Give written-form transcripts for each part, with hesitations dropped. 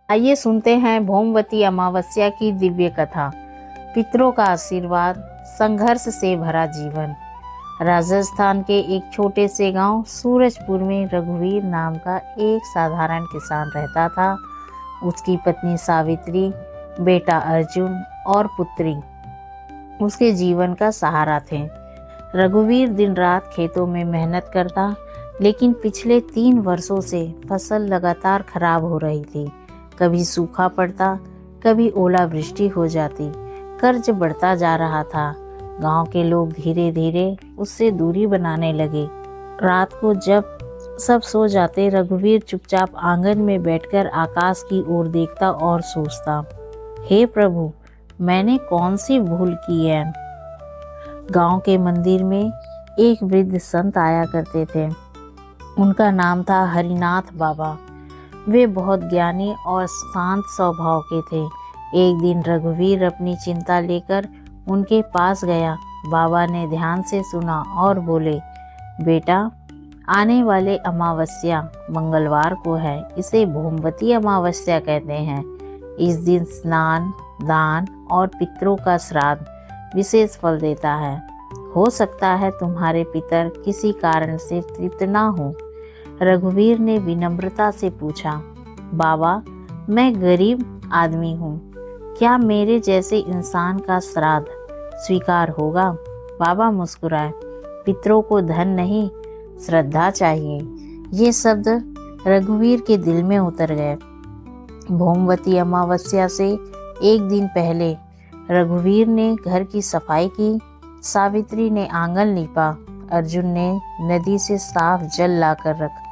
आइए सुनते हैं भौमवती अमावस्या की दिव्य कथा। पितरों का आशीर्वाद, संघर्ष से भरा जीवन। राजस्थान के एक छोटे से गांव सूरजपुर में रघुवीर नाम का एक साधारण किसान रहता था। उसकी पत्नी सावित्री, बेटा अर्जुन और पुत्री उसके जीवन का सहारा थे। रघुवीर दिन रात खेतों में मेहनत करता, लेकिन पिछले 3 वर्षों से फसल लगातार खराब हो रही थी। कभी सूखा पड़ता, कभी ओलावृष्टि हो जाती। कर्ज बढ़ता जा रहा था। गांव के लोग धीरे धीरे उससे दूरी बनाने लगे। रात को जब सब सो जाते, रघुवीर चुपचाप आंगन में बैठकर आकाश की ओर देखता और सोचता, हे प्रभु, मैंने कौन सी भूल की है। गांव के मंदिर में एक वृद्ध संत आया करते थे। उनका नाम था हरिनाथ बाबा। वे बहुत ज्ञानी और शांत स्वभाव के थे। एक दिन रघुवीर अपनी चिंता लेकर उनके पास गया। बाबा ने ध्यान से सुना और बोले, बेटा, आने वाले अमावस्या मंगलवार को है। इसे भौमवती अमावस्या कहते हैं। इस दिन स्नान, दान और पितरों का श्राद्ध विशेष फल देता है। हो सकता है तुम्हारे पितर किसी कारण से तृप्त ना हो। रघुवीर ने विनम्रता से पूछा, बाबा, मैं गरीब आदमी हूँ, क्या मेरे जैसे इंसान का श्राद्ध स्वीकार होगा। बाबा मुस्कुराए, पितरों को धन नहीं, श्रद्धा चाहिए। ये शब्द रघुवीर के दिल में उतर गए। भौमवती अमावस्या से एक दिन पहले रघुवीर ने घर की सफाई की। सावित्री ने आंगन लीपा। अर्जुन ने नदी से साफ जल लाकर रखा।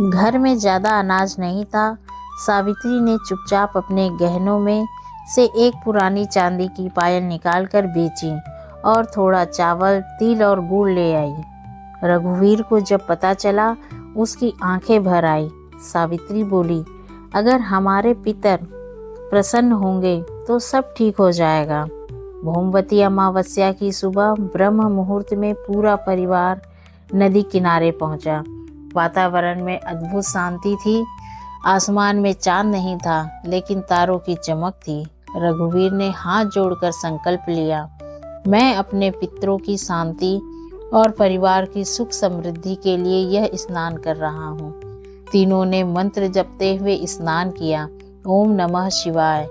घर में ज्यादा अनाज नहीं था। सावित्री ने चुपचाप अपने गहनों में से एक पुरानी चांदी की पायल निकालकर बेची और थोड़ा चावल, तिल और गुड़ ले आई। रघुवीर को जब पता चला, उसकी आंखें भर आई। सावित्री बोली, अगर हमारे पितर प्रसन्न होंगे तो सब ठीक हो जाएगा। भौमवती अमावस्या की सुबह ब्रह्म मुहूर्त में पूरा परिवार नदी किनारे पहुंचा। वातावरण में अद्भुत शांति थी। आसमान में चांद नहीं था, लेकिन तारों की चमक थी। रघुवीर ने हाथ जोड़कर संकल्प लिया, मैं अपने पितरों की शांति और परिवार की सुख समृद्धि के लिए यह स्नान कर रहा हूँ। तीनों ने मंत्र जपते हुए स्नान किया। ओम नमः शिवाय।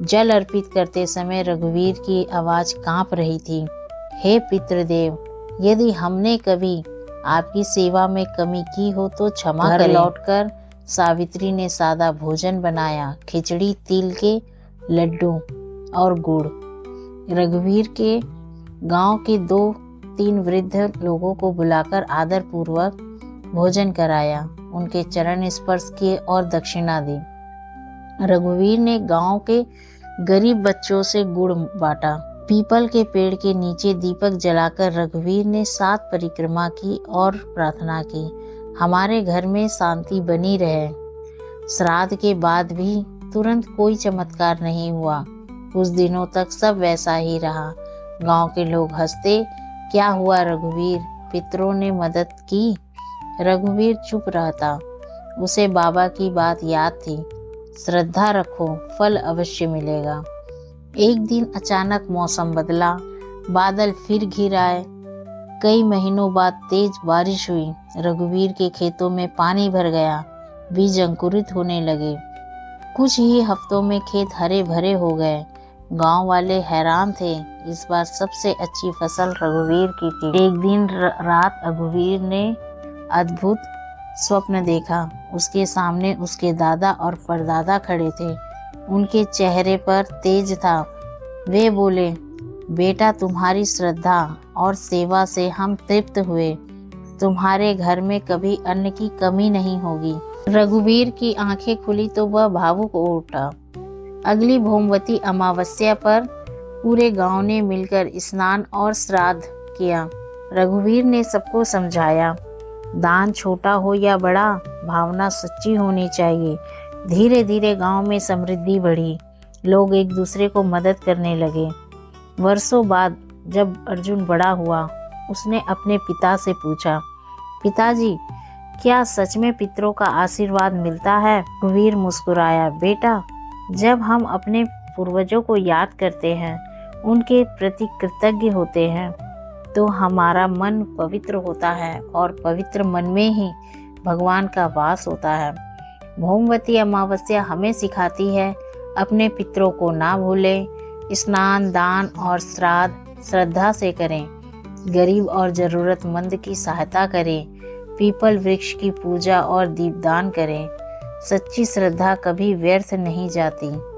जल अर्पित करते समय रघुवीर की आवाज कांप रही थी। हे पितृदेव, यदि हमने कभी आपकी सेवा में कमी की हो तो क्षमा करें। घर लौटकर सावित्री ने सादा भोजन बनाया, खिचड़ी, तिल के लड्डू और गुड़। रघुवीर के गांव के 2-3 वृद्ध लोगों को बुलाकर आदर पूर्वक भोजन कराया, उनके चरण स्पर्श किए और दक्षिणा दी। रघुवीर ने गांव के गरीब बच्चों से गुड़ बांटा। पीपल के पेड़ के नीचे दीपक जलाकर रघुवीर ने 7 परिक्रमा की और प्रार्थना की, हमारे घर में शांति बनी रहे। श्राद्ध के बाद भी तुरंत कोई चमत्कार नहीं हुआ। कुछ दिनों तक सब वैसा ही रहा। गांव के लोग हंसते, क्या हुआ रघुवीर, पितरों ने मदद की। रघुवीर चुप रहता। उसे बाबा की बात याद थी, श्रद्धा रखो, फल अवश्य मिलेगा। एक दिन अचानक मौसम बदला, बादल फिर घिर आए। कई महीनों बाद तेज बारिश हुई। रघुवीर के खेतों में पानी भर गया। बीज अंकुरित होने लगे। कुछ ही हफ्तों में खेत हरे भरे हो गए। गांव वाले हैरान थे। इस बार सबसे अच्छी फसल रघुवीर की थी। एक दिन रात रघुवीर ने अद्भुत स्वप्न देखा। उसके सामने उसके दादा और परदादा खड़े थे। उनके चेहरे पर तेज था। वे बोले, बेटा, तुम्हारी श्रद्धा और सेवा से हम तृप्त हुए। तुम्हारे घर में कभी अन्न की कमी नहीं होगी। रघुवीर की आंखें खुली तो वह भावुक हो उठा। अगली भौमवती अमावस्या पर पूरे गांव ने मिलकर स्नान और श्राद्ध किया। रघुवीर ने सबको समझाया, दान छोटा हो या बड़ा, भावना सच्ची होनी चाहिए। धीरे धीरे गांव में समृद्धि बढ़ी। लोग एक दूसरे को मदद करने लगे। वर्षों बाद जब अर्जुन बड़ा हुआ, उसने अपने पिता से पूछा, पिताजी, क्या सच में पितरों का आशीर्वाद मिलता है? रघुवीर मुस्कुराया। बेटा, जब हम अपने पूर्वजों को याद करते हैं, उनके प्रति कृतज्ञ होते हैं, तो हमारा मन पवित्र होता है और पवित्र मन में ही भगवान का वास होता है। भौमवती अमावस्या हमें सिखाती है अपने पितरों को ना भूलें, स्नान, दान और श्राद्ध श्रद्धा से करें, गरीब और ज़रूरतमंद की सहायता करें, पीपल वृक्ष की पूजा और दीपदान करें। सच्ची श्रद्धा कभी व्यर्थ नहीं जाती।